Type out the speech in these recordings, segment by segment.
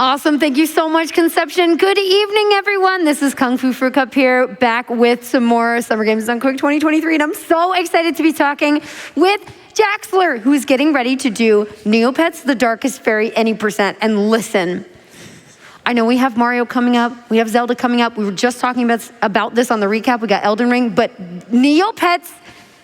Awesome. Thank you so much, Conception. Good evening, everyone. This is Kung Fu Fruit Cup here, back with some more Summer Games Done Quick 2023. And I'm so excited to be talking with Jaxler, who's getting ready to do Neopets, The Darkest Faerie, Any Percent. And listen, I know we have Mario coming up. We have Zelda coming up. We were just talking about this on the recap. We got Elden Ring. But Neopets,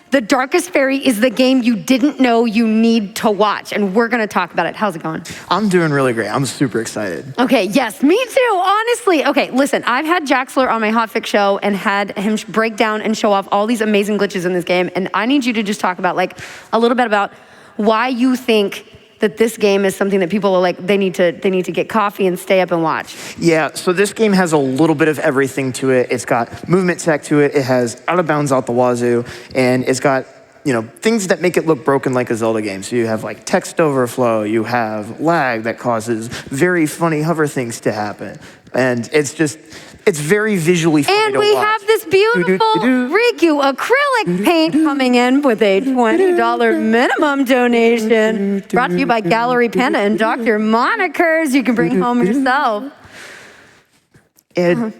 The Darkest Faerie is the game you didn't know you need to watch, and we're gonna talk about it. How's it going? I'm doing really great. I'm super excited. Okay, yes, me too, honestly. Okay, listen, I've had Jaxler on my Hotfix show and had him break down and show off all these amazing glitches in this game, and I need you to just talk about like a little bit about why you think that this game is something that people are like, they need to get coffee and stay up and watch. Yeah, so this game has a little bit of everything to it. It's got movement tech to it. It has out of bounds out the wazoo, and it's got, you know, things that make it look broken like a Zelda game. So you have like text overflow, you have lag that causes very funny hover things to happen. And it's just, it's very visually funny to watch. And we have this beautiful Riku acrylic paint coming in with a $20 minimum donation. Brought to you by Gallery Panda and Dr. Monikers. You can bring home yourself. And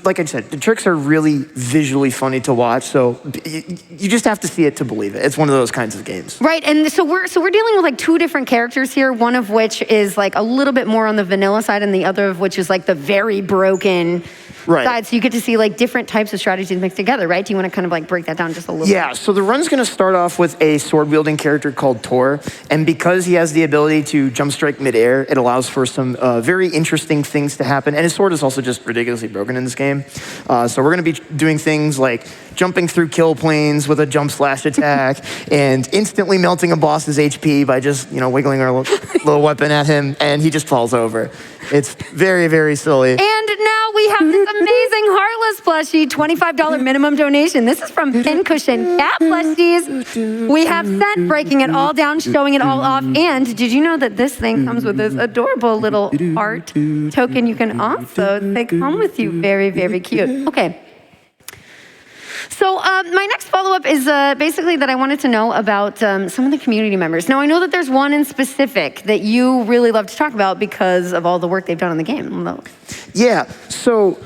like I said, the tricks are really visually funny to watch, so you just have to see it to believe it. It's one of those kinds of games. Right, and so we're dealing with like two different characters here, one of which is like a little bit more on the vanilla side, and the other of which is like the very broken side. So you get to see like different types of strategies mixed together, right? Do you want to kind of like break that down just a little bit? Yeah, so the run's gonna start off with a sword-wielding character called Tor, and because he has the ability to jump strike midair, it allows for some very interesting things to happen, and his sword is also just ridiculously broken in this game. So we're gonna be doing things like jumping through kill planes with a jump slash attack, and instantly melting a boss's HP by just, you know, wiggling our little weapon at him, and he just falls over. It's very, very silly. And now we have this amazing Heartless plushie, $25 minimum donation. This is from Pincushion Cat Plushies. We have Scent breaking it all down, showing it all off. And did you know that this thing comes with this adorable little art token you can also take home with you? Very, very cute. Okay. So my next follow-up is basically that I wanted to know about some of the community members. Now, I know that there's one in specific that you really love to talk about because of all the work they've done on the game. Yeah, so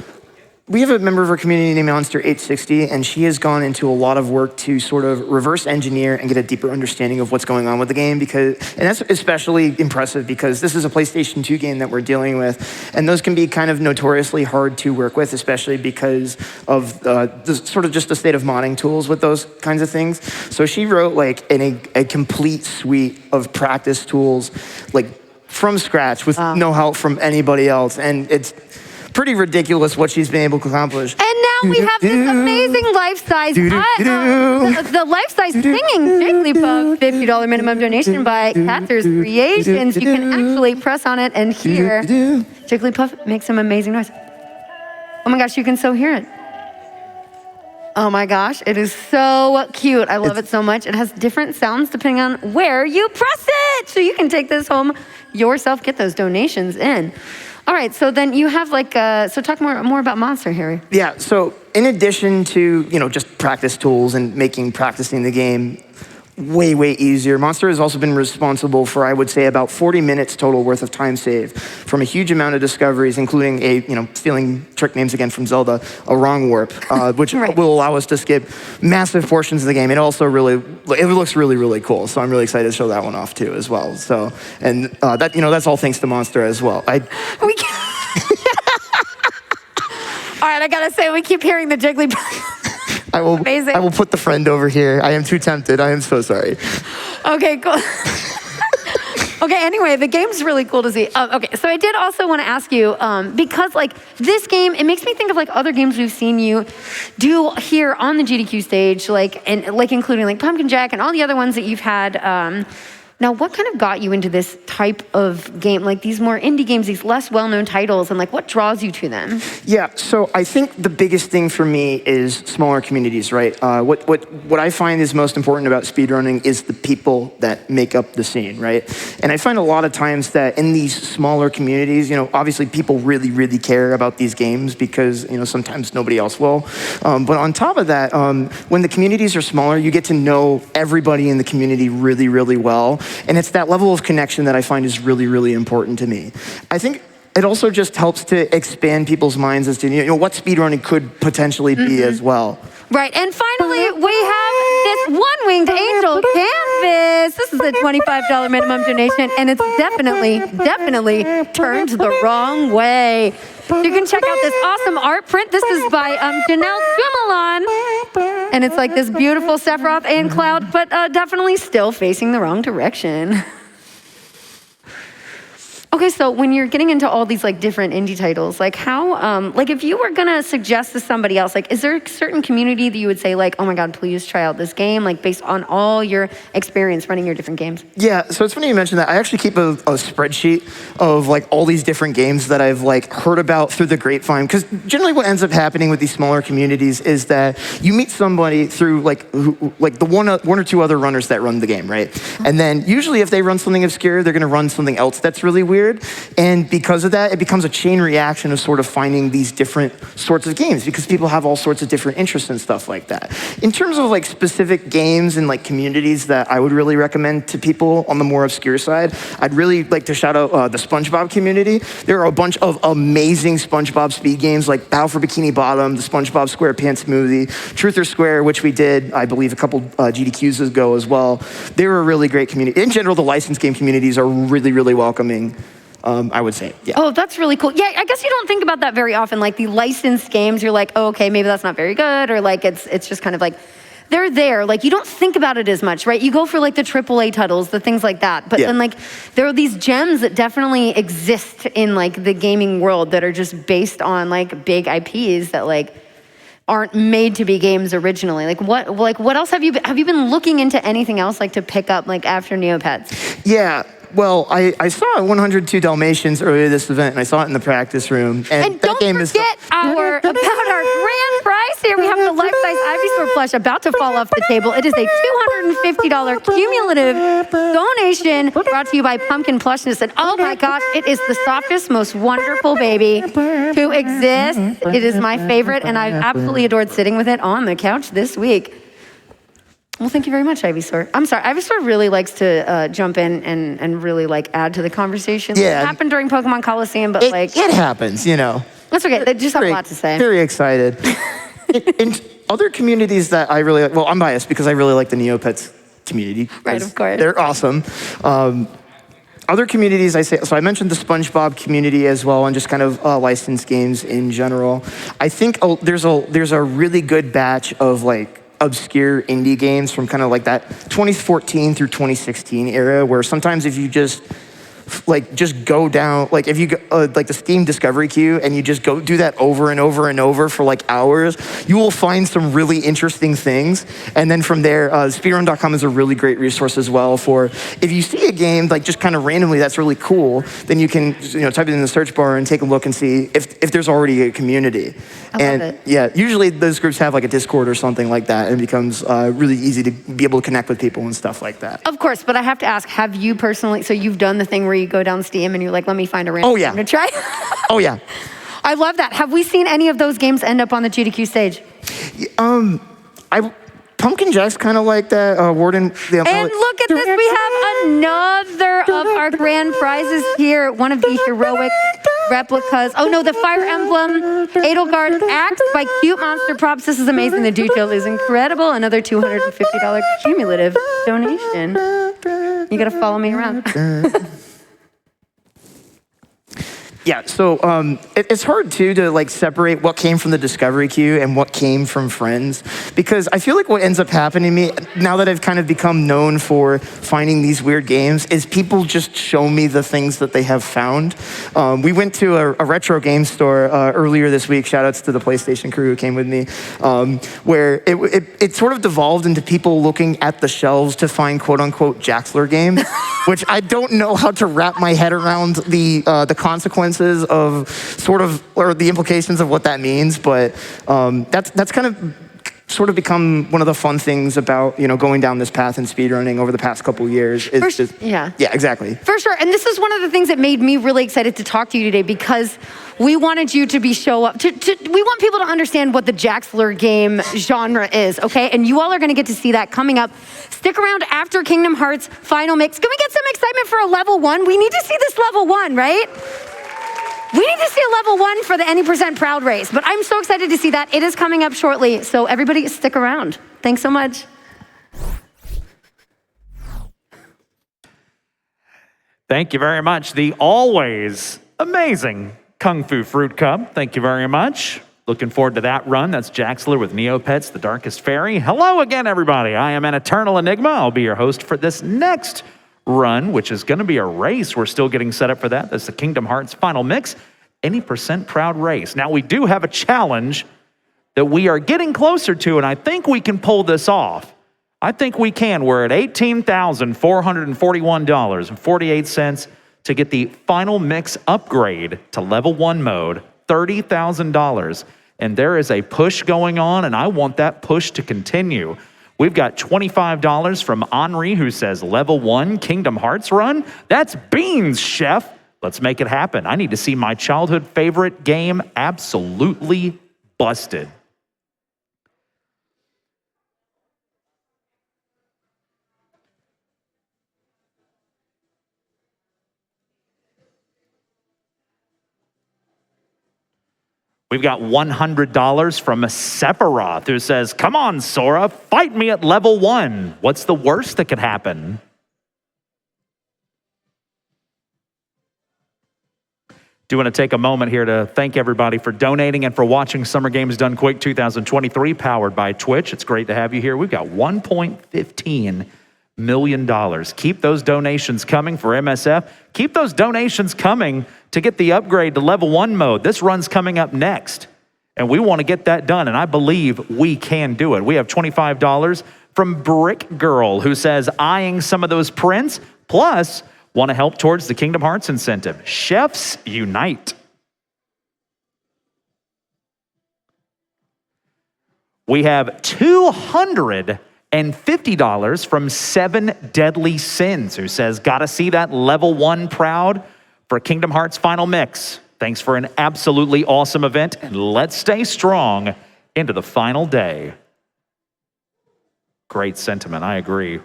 we have a member of our community named Monster860, and she has gone into a lot of work to sort of reverse engineer and get a deeper understanding of what's going on with the game, and that's especially impressive because this is a PlayStation 2 game that we're dealing with, and those can be kind of notoriously hard to work with, especially because of sort of just the state of modding tools with those kinds of things. So she wrote like a complete suite of practice tools, like from scratch with no help from anybody else, and it's pretty ridiculous what she's been able to accomplish. And now we have this amazing life-size, the life-size singing Jigglypuff $50 minimum donation by Catzer's Creations. You can actually press on it and hear Jigglypuff make some amazing noise. Oh my gosh, you can so hear it. Oh my gosh, it is so cute. I love it so much. It has different sounds depending on where you press it. So you can take this home yourself, get those donations in. All right, so then you have like, so talk more about Monster, Harry. Yeah, so in addition to, you know, just practice tools and making practicing the game way, way easier, Monster has also been responsible for, I would say, about 40 minutes total worth of time saved from a huge amount of discoveries, including stealing trick names again from Zelda, a wrong warp, which will allow us to skip massive portions of the game. It also it looks really, really cool. So I'm really excited to show that one off too as well. So, and that, you know, that's all thanks to Monster as well. All right, I gotta say, we keep hearing the Jigglypuff. I will put the friend over here. I am too tempted. I am so sorry. Okay, cool. Okay, anyway, the game's really cool to see. Okay, so I did also want to ask you, because like this game, it makes me think of like other games we've seen you do here on the GDQ stage, like including like Pumpkin Jack and all the other ones that you've had. Now, what kind of got you into this type of game, like these more indie games, these less well-known titles, and like what draws you to them? Yeah, so I think the biggest thing for me is smaller communities, right? What I find is most important about speedrunning is the people that make up the scene, right? And I find a lot of times that in these smaller communities, you know, obviously people really, really care about these games because, you know, sometimes nobody else will. But on top of that, when the communities are smaller, you get to know everybody in the community really, really well. And it's that level of connection that I find is really, really important to me. I think it also just helps to expand people's minds as to what speedrunning could potentially be as well. Right, and finally, we have this one-winged angel canvas. This is a $25 minimum donation, and it's definitely turned the wrong way. You can check out this awesome art print. This is by Janelle Jumalon, and it's like this beautiful Sephiroth and Cloud, but definitely still facing the wrong direction. Okay, so when you're getting into all these like different indie titles, like how, like if you were gonna suggest to somebody else, like is there a certain community that you would say like, oh my God, please try out this game, like based on all your experience running your different games? Yeah, so it's funny you mentioned that. I actually keep a spreadsheet of like all these different games that I've like heard about through the grapevine, because generally what ends up happening with these smaller communities is that you meet somebody through like the one or two other runners that run the game, right? And then usually if they run something obscure, they're gonna run something else that's really weird. And because of that, it becomes a chain reaction of sort of finding these different sorts of games, because people have all sorts of different interests and stuff like that. In terms of like specific games and like communities that I would really recommend to people on the more obscure side, I'd really like to shout out the SpongeBob community. There are a bunch of amazing SpongeBob speed games like Battle for Bikini Bottom, the SpongeBob SquarePants movie, Truth or Square, which we did, I believe, a couple GDQs ago as well. They were a really great community. In general, the licensed game communities are really, really welcoming. I would say, yeah. Oh, that's really cool. Yeah, I guess you don't think about that very often. Like the licensed games, you're like, oh, okay, maybe that's not very good, or like it's just kind of like, they're there. Like you don't think about it as much, right? You go for like the AAA titles, the things like that. But then like there are these gems that definitely exist in like the gaming world that are just based on like big IPs that like aren't made to be games originally. Like what else have you been looking into anything else like to pick up like after Neopets? Yeah. Well, I saw 102 Dalmatians earlier this event, and I saw it in the practice room. And don't forget about our grand prize here. We have the life-size Ivysaur plush about to fall off the table. It is a $250 cumulative donation brought to you by Pumpkin Plushness. And oh my gosh, it is the softest, most wonderful baby to exist. It is my favorite, and I absolutely adored sitting with it on the couch this week. Well, thank you very much, Ivysaur. I'm sorry, Ivysaur really likes to jump in and really like add to the conversation. Yeah. It happened during Pokemon Coliseum, but it happens, you know. That's okay, they just have a lot to say. Very excited. In other communities that I really like, well, I'm biased because I really like the Neopets community. Right, of course. They're awesome. Other communities, so I mentioned the SpongeBob community as well, and just kind of licensed games in general. I think there's a really good batch of like obscure indie games from kind of like that 2014 through 2016 era, where sometimes if you just go down, like if you go, like the Steam discovery queue, and you just go do that over and over and over for like hours, you will find some really interesting things. And then from there, speedrun.com is a really great resource as well for if you see a game like just kind of randomly that's really cool, then you can type it in the search bar and take a look and see if there's already a community. I love it. Yeah, usually those groups have like a Discord or something like that, and it becomes really easy to be able to connect with people and stuff like that. Of course, but I have to ask, have you personally, so you've done the thing where you go down Steam and you're like, let me find a random game to try? Oh yeah. I love that. Have we seen any of those games end up on the GDQ stage? Pumpkin Jack's kind of like that. Warden. And look at this, we have another of our grand prizes here. One of the heroic replicas. Oh no, the Fire Emblem Edelgard Axe by Cute Monster Props. This is amazing. The detail is incredible. Another $250 cumulative donation. You gotta follow me around. Yeah, so it's hard too to like separate what came from the discovery queue and what came from friends, because I feel like what ends up happening to me now that I've kind of become known for finding these weird games is people just show me the things that they have found. We went to a retro game store earlier this week, shout outs to the PlayStation crew who came with me, where it sort of devolved into people looking at the shelves to find quote unquote Jaxler games, which I don't know how to wrap my head around the consequences of sort of, or the implications of what that means, but that's kind of sort of become one of the fun things about going down this path in speedrunning over the past couple years. Yeah, exactly. For sure, and this is one of the things that made me really excited to talk to you today, because we wanted you to show up. We want people to understand what the Jaxler game genre is, okay? And you all are gonna get to see that coming up. Stick around after Kingdom Hearts Final Mix. Can we get some excitement for a level 1? We need to see this level 1, right? We need to see a level 1 for the Any Percent Proud race, but I'm so excited to see that. It is coming up shortly, so everybody stick around. Thanks so much. Thank you very much. The always amazing Kung Fu Fruit Cup. Thank you very much. Looking forward to that run. That's Jaxler with Neopets, the Darkest Faerie. Hello again, everybody. I am an Eternal Enigma. I'll be your host for this next run, which is going to be a race. We're still getting set up for that. That's the Kingdom Hearts Final Mix, Any Percent Proud race. Now, we do have a challenge that we are getting closer to, and I think we can pull this off. I think we can. We're at $18,441.48 to get the Final Mix upgrade to level 1 mode, $30,000. And there is a push going on, and I want that push to continue. We've got $25 from Henri, who says, level 1 Kingdom Hearts run? That's beans, chef. Let's make it happen. I need to see my childhood favorite game absolutely busted. We've got $100 from Sephiroth, who says, come on, Sora, fight me at level 1. What's the worst that could happen? Do want to take a moment here to thank everybody for donating and for watching Summer Games Done Quick 2023, powered by Twitch. It's great to have you here. We've got $1.15 million. Keep those donations coming for MSF. Keep those donations coming to get the upgrade to level 1 mode. This run's coming up next, and we want to get that done, and I believe we can do it. We have $25 from Brick Girl, who says, eyeing some of those prints, plus want to help towards the Kingdom Hearts incentive. Chefs unite. We have $250 from Seven Deadly Sins, who says, gotta see that level 1 proud for Kingdom Hearts Final Mix. Thanks for an absolutely awesome event, and let's stay strong into the final day. Great sentiment, I agree.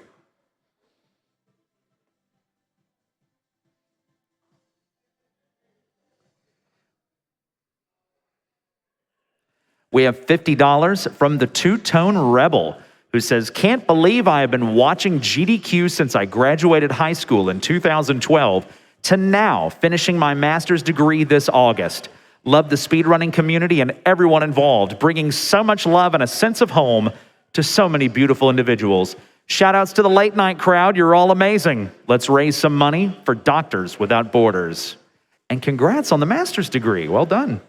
We have $50 from the Two-Tone Rebel, who says, can't believe I have been watching GDQ since I graduated high school in 2012 to now finishing my master's degree this August. Love the speedrunning community and everyone involved, bringing so much love and a sense of home to so many beautiful individuals. Shout outs to the late night crowd. You're all amazing. Let's raise some money for Doctors Without Borders. And congrats on the master's degree. Well done.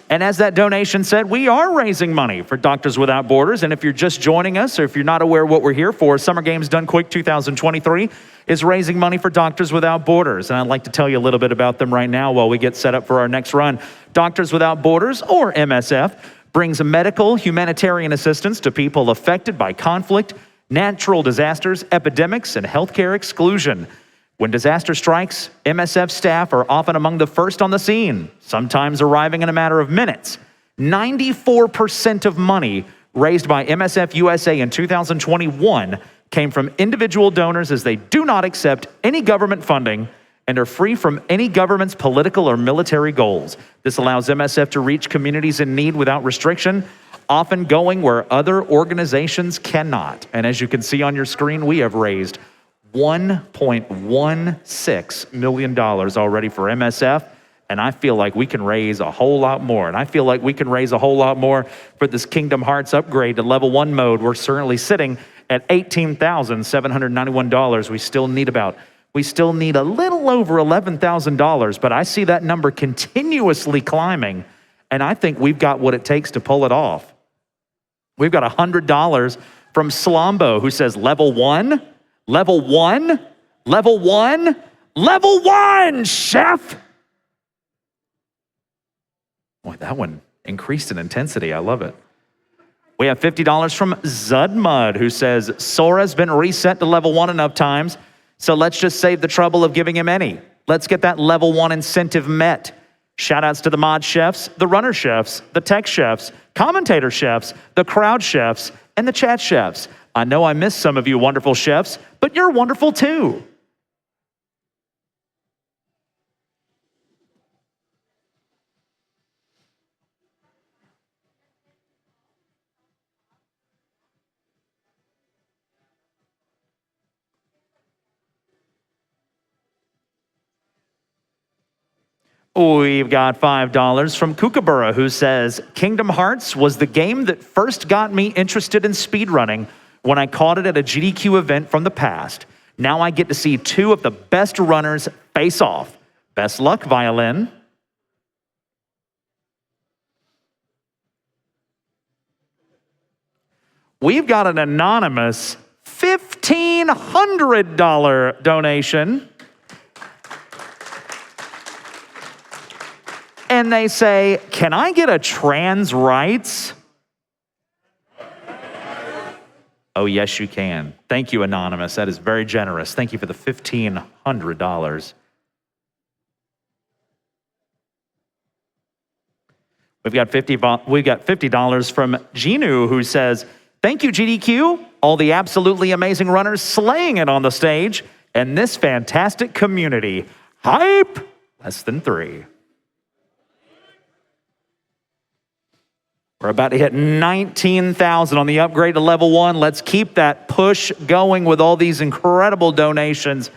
And as that donation said, we are raising money for Doctors Without Borders. And if you're just joining us, or if you're not aware what we're here for, Summer Games Done Quick 2023 is raising money for Doctors Without Borders. And I'd like to tell you a little bit about them right now while we get set up for our next run. Doctors Without Borders, or MSF, brings medical humanitarian assistance to people affected by conflict, natural disasters, epidemics, and healthcare exclusion. When disaster strikes, MSF staff are often among the first on the scene, sometimes arriving in a matter of minutes. 94% of money raised by MSF USA in 2021 came from individual donors, as they do not accept any government funding and are free from any government's political or military goals. This allows MSF to reach communities in need without restriction, often going where other organizations cannot. And as you can see on your screen, we have raised $1.16 million already for MSF, and I feel like we can raise a whole lot more. And I feel like we can raise a whole lot more for this Kingdom Hearts upgrade to level 1 mode. We're certainly sitting at $18,791. We still need a little over $11,000, but I see that number continuously climbing, and I think we've got what it takes to pull it off. We've got $100 from Slombo, who says, level 1? Level 1? Level 1? Level 1, chef! Boy, that one increased in intensity. I love it. We have $50 from Zudmud, who says, Sora's been reset to level 1 enough times, so let's just save the trouble of giving him any. Let's get that level 1 incentive met. Shoutouts to the mod chefs, the runner chefs, the tech chefs, commentator chefs, the crowd chefs, and the chat chefs. I know I missed some of you wonderful chefs, but you're wonderful too. We've got $5 from Kookaburra, who says, Kingdom Hearts was the game that first got me interested in speedrunning when I caught it at a GDQ event from the past. Now I get to see 2 of the best runners face off. Best luck, Violin. We've got an anonymous $1,500 donation. And they say, can I get a trans rights? Oh, yes, you can. Thank you, Anonymous. That is very generous. Thank you for the $1,500. We've got $50 from Genu, who says, thank you, GDQ, all the absolutely amazing runners slaying it on the stage, and this fantastic community. Hype! Less than 3. We're about to hit 19,000 on the upgrade to level 1. Let's keep that push going with all these incredible donations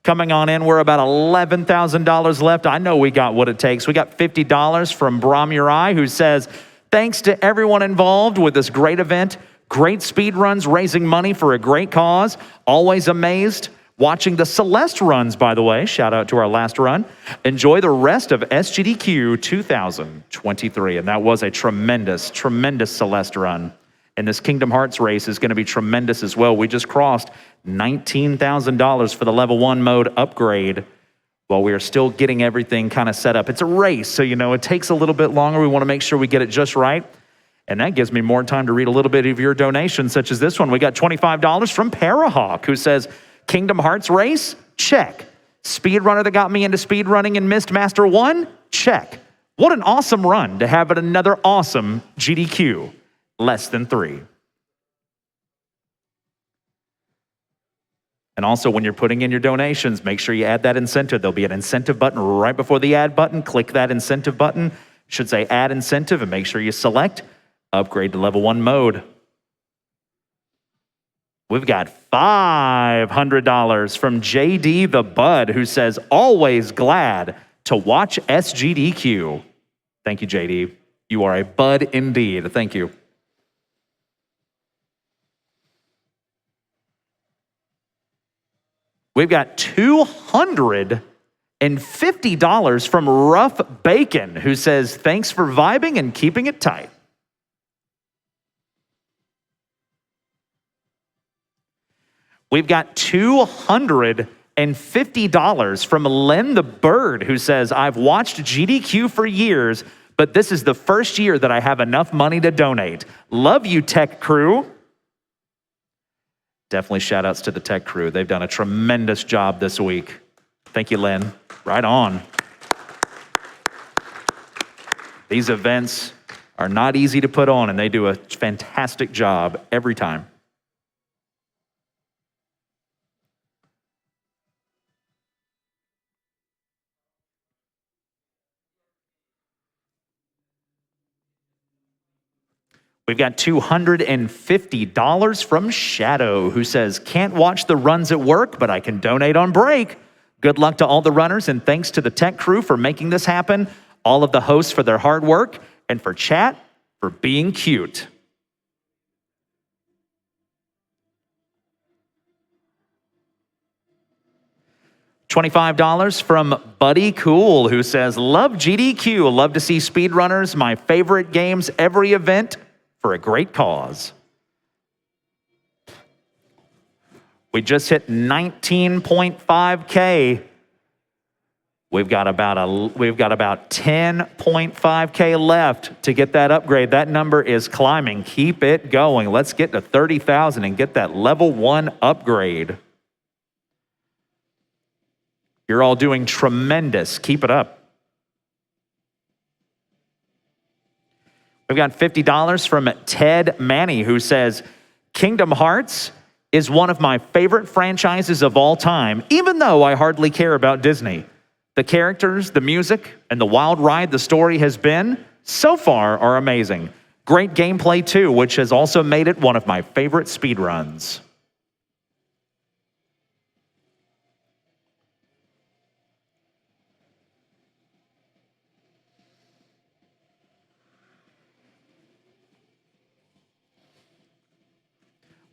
coming on in. We're about $11,000 left. I know we got what it takes. We got $50 from Brahmurai, who says, thanks to everyone involved with this great event. Great speed runs, raising money for a great cause. Always amazed. Watching the Celeste runs, by the way. Shout out to our last run. Enjoy the rest of SGDQ 2023. And that was a tremendous, tremendous Celeste run. And this Kingdom Hearts race is going to be tremendous as well. We just crossed $19,000 for the level 1 mode upgrade while we are still getting everything kind of set up. It's a race, so you know it takes a little bit longer. We want to make sure we get it just right. And that gives me more time to read a little bit of your donations, such as this one. We got $25 from Parahawk, who says, Kingdom Hearts race? Check. Speedrunner that got me into speedrunning in Mist Master 1? Check. What an awesome run to have at another awesome GDQ. Less than 3. And also, when you're putting in your donations, make sure you add that incentive. There'll be an incentive button right before the add button. Click that incentive button. It should say add incentive, and make sure you select upgrade to level 1 mode. We've got $500 from JD the Bud, who says, always glad to watch SGDQ. Thank you, JD. You are a bud indeed. Thank you. We've got $250 from Rough Bacon, who says, thanks for vibing and keeping it tight. We've got $250 from Len the Bird, who says, I've watched GDQ for years, but this is the first year that I have enough money to donate. Love you, tech crew. Definitely shout outs to the tech crew. They've done a tremendous job this week. Thank you, Len. Right on. These events are not easy to put on, and they do a fantastic job every time. We've got $250 from Shadow, who says, can't watch the runs at work, but I can donate on break. Good luck to all the runners, and thanks to the tech crew for making this happen, all of the hosts for their hard work, and for chat for being cute. $25 from Buddy Cool, who says, love GDQ, love to see speedrunners, my favorite games, every event, for a great cause. We just hit 19.5K. We've got about 10.5K left to get that upgrade. That number is climbing. Keep it going. Let's get to 30,000 and get that level 1 upgrade. You're all doing tremendous. Keep it up. We've got $50 from Ted Manny, who says, Kingdom Hearts is one of my favorite franchises of all time, even though I hardly care about Disney. The characters, the music, and the wild ride the story has been, so far, are amazing. Great gameplay too, which has also made it one of my favorite speedruns.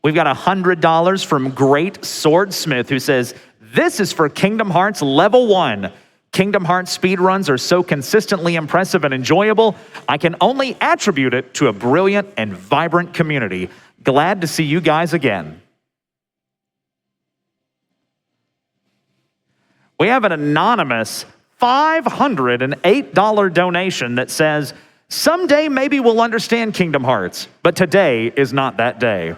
We've got $100 from Great Swordsmith, who says, this is for Kingdom Hearts Level 1. Kingdom Hearts speedruns are so consistently impressive and enjoyable, I can only attribute it to a brilliant and vibrant community. Glad to see you guys again. We have an anonymous $508 donation that says, someday maybe we'll understand Kingdom Hearts, but today is not that day.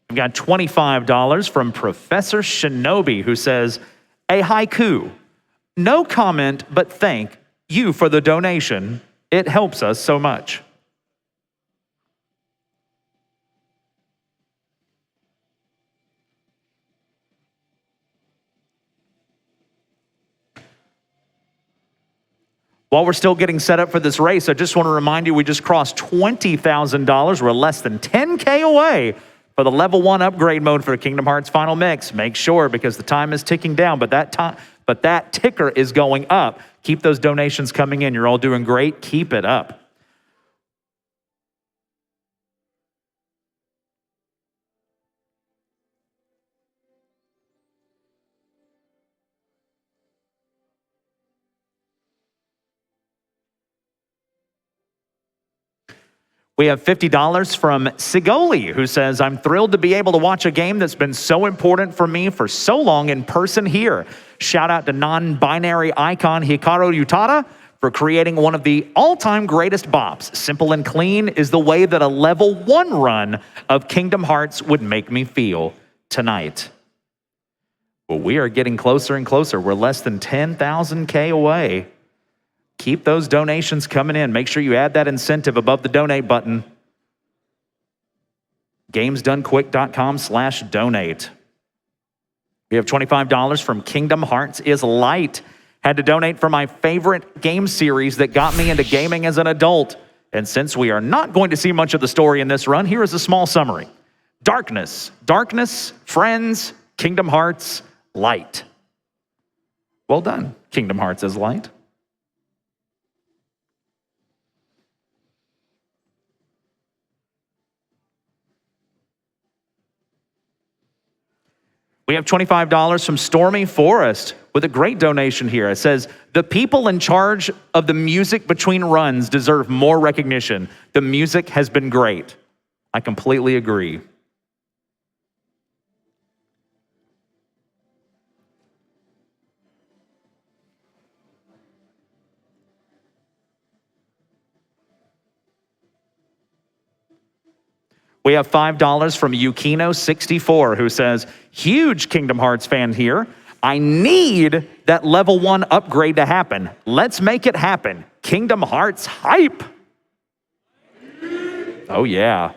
We've got $25 from Professor Shinobi, who says, a haiku. No comment, but thank you for the donation. It helps us so much. While we're still getting set up for this race, I just want to remind you we just crossed $20,000. We're less than 10K away for the level 1 upgrade mode for Kingdom Hearts Final Mix. Make sure, because the time is ticking down, but that ticker is going up. Keep those donations coming in. You're all doing great. Keep it up. We have $50 from Sigoli, who says, I'm thrilled to be able to watch a game that's been so important for me for so long in person here. Shout out to non-binary icon Hikaru Utada for creating one of the all-time greatest bops. Simple and clean is the way that a level 1 run of Kingdom Hearts would make me feel tonight. Well, we are getting closer and closer. We're less than 10,000K away. Keep those donations coming in. Make sure you add that incentive above the donate button. GamesDoneQuick.com/donate. We have $25 from Kingdom Hearts is Light. Had to donate for my favorite game series that got me into gaming as an adult. And since we are not going to see much of the story in this run, here is a small summary. Darkness, friends, Kingdom Hearts, Light. Well done, Kingdom Hearts is Light. We have $25 from Stormy Forest with a great donation here. It says, the people in charge of the music between runs deserve more recognition. The music has been great. I completely agree. We have $5 from Yukino64, who says, huge Kingdom Hearts fan here. I need that level 1 upgrade to happen. Let's make it happen. Kingdom Hearts hype. Oh yeah,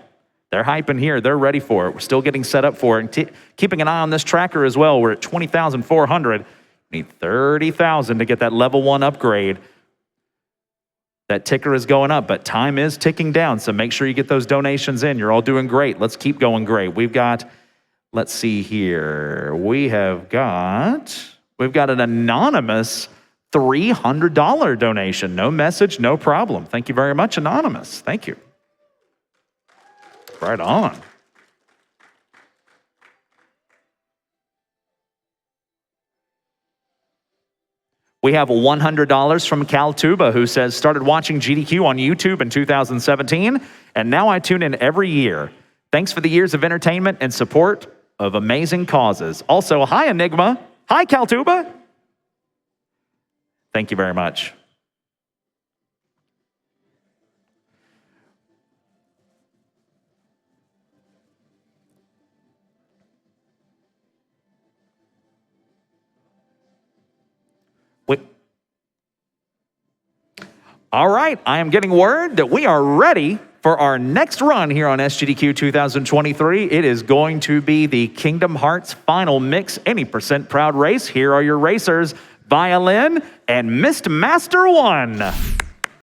they're hyping here. They're ready for it. We're still getting set up for it. And keeping an eye on this tracker as well. We're at 20,400. We need 30,000 to get that level 1 upgrade. That ticker is going up, but time is ticking down, so make sure you get those donations in. You're all doing great. Let's keep going great. We've got, let's see here. We've got an anonymous $300 donation. No message, no problem. Thank you very much, anonymous. Thank you. Right on. We have $100 from Cal Tuba, who says, started watching GDQ on YouTube in 2017, and now I tune in every year. Thanks for the years of entertainment and support of amazing causes. Also, hi, Enigma. Hi, Cal Tuba. Thank you very much. All right, I am getting word that we are ready for our next run here on SGDQ 2023. It is going to be the Kingdom Hearts Final Mix Any Percent Proud race. Here are your racers, Violin and Mist Master 1.